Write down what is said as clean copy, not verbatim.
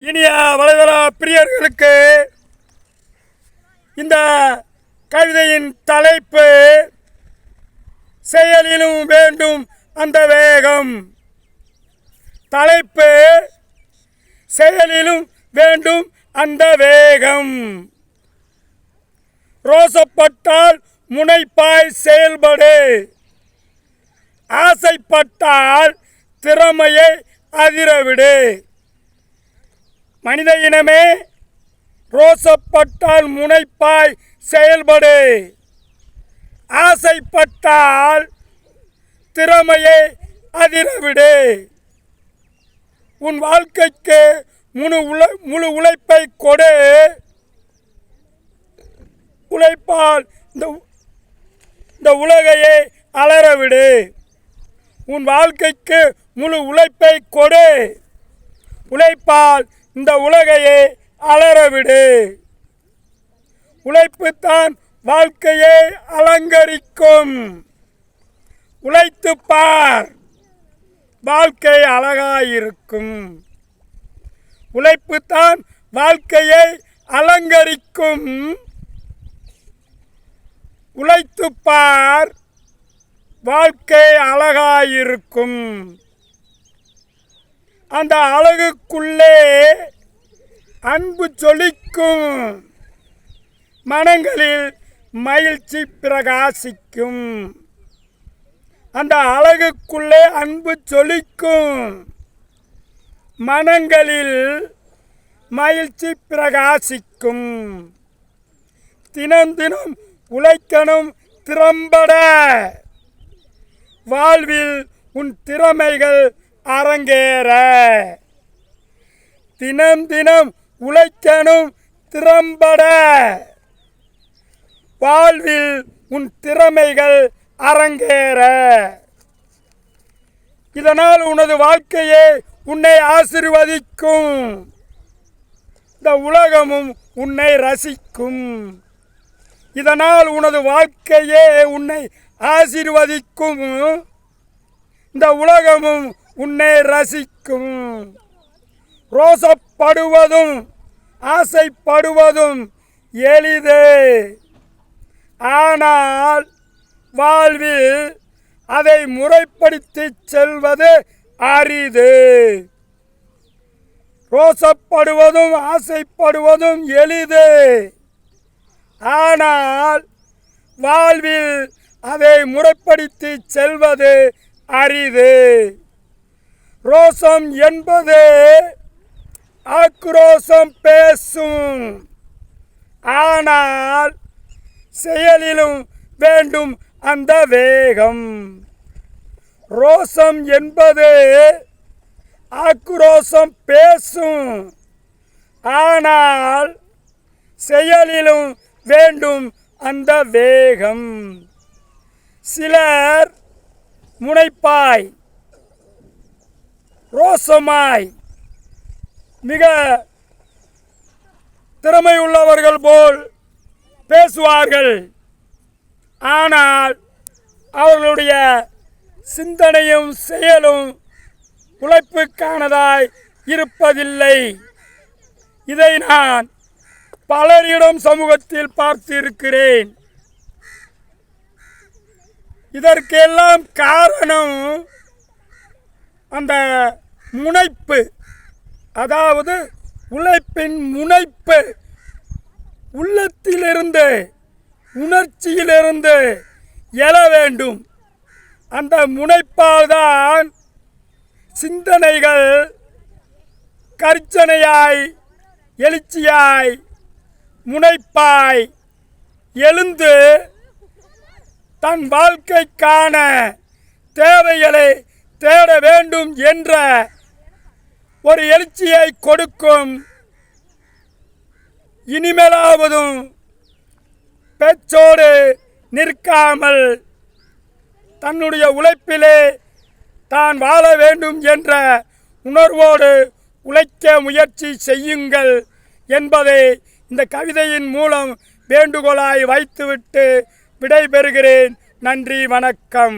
இனிய வலைதள பிரியர்களுக்கு இந்த கவிதையின் தலைப்பு செயலிலும் வேண்டும் அந்த வேகம். தலைப்பு செயலிலும் வேண்டும் அந்த வேகம். ரோசப்பட்டால் முனைப்பாய் செயல்படு, ஆசைப்பட்டால் திறமையை அதிரவிடு. மனித இனமே, ரோசப்பட்டால் முனைப்பாய் செயல்படு, ஆசைப்பட்டால் திறமையை அதிரவிடு. உன் வாழ்க்கைக்கு முழு உழைப்பை கொடு. உழைப்பால் இந்த உலகையே அலறவிடு. உன் வாழ்க்கைக்கு முழு உழைப்பை கொடு. உழைப்பால் இந்த உலகையே அலறவிடு. உழைப்புத்தான் வாழ்க்கையை அலங்கரிக்கும். உழைத்து பார், வாழ்க்கை அழகாயிருக்கும். உழைப்புத்தான் வாழ்க்கையை அலங்கரிக்கும். உழைத்து பார், வாழ்க்கை அழகாயிருக்கும். அந்த அழகுக்குள்ளே அன்பு ஜொலிக்கும். மனங்களில் மகிழ்ச்சி பிரகாசிக்கும். அந்த அழகுக்குள்ளே அன்பு ஜொலிக்கும். மனங்களில் மகிழ்ச்சி பிரகாசிக்கும். தினம் தினம் உழைக்கணும் திறம்பட. வாழ்வில் உன் திறமைகள் அரங்கேற. தினம் தினம் உழைக்கணும் திறம்பட. வாழ்வில் உன் திறமைகள் அரங்கேற. இதனால் உனது வாழ்க்கையே உன்னை ஆசீர்வதிக்கும். இந்த உலகமும் உன்னை ரசிக்கும். இதனால் உனது வாழ்க்கையே உன்னை ஆசீர்வதிக்கும். இந்த உலகமும் உன்னை ரசிக்கும். ரோசப்படுவதும் ஆசைப்படுவதும் எளிது. ஆனால் வாழ்வில் அதை முறைப்படுத்தி செல்வது அரிது. ரோசப்படுவதும் ஆசைப்படுவதும் எளிது. ஆனால் வாழ்வில் அதை முறைப்படுத்தி செல்வது அரிது. ரோசம் என்பது ஆக்ரோஷம் பேசும். ஆனால் செயலிலும் வேண்டும் அந்த வேகம். ரோசம் என்பது ஆக்ரோஷம் பேசும். ஆனால் செயலிலும் வேண்டும் அந்த வேகம். சிலர் முனைப்பாய் ரோசமாய் மிக திறமையுள்ளவர்கள் போல் பேசுவார்கள். ஆனால் அவர்களுடைய சிந்தனையும் செயலும் உழைப்புக்கானதாய் இருப்பதில்லை. இதை நான் பலரிடம் சமூகத்தில் பார்த்திருக்கிறேன். இதற்கெல்லாம் காரணம் அந்த முனைப்பு, அதாவது உழைப்பின் முனைப்பு. உள்ளத்திலிருந்து உணர்ச்சியிலிருந்து எழ வேண்டும். அந்த முனைப்பால் தான் சிந்தனைகள் கர்ச்சனையாய் எழுச்சியாய் முனைப்பாய் எழுந்து தன் வாழ்க்கைக்கான தேவைகளை தேட வேண்டும் என்ற ஒரு எழுச்சியை கொடுக்கும். இனிமேலாவதும் பேச்சோடு நிற்காமல் தன்னுடைய உழைப்பிலே தான் வாழ வேண்டும் என்ற உணர்வோடு உழைக்க முயற்சி செய்யுங்கள் என்பதை இந்த கவிதையின் மூலம் வேண்டுகோளாய் வைத்துவிட்டு விடைபெறுகிறேன். நன்றி, வணக்கம்.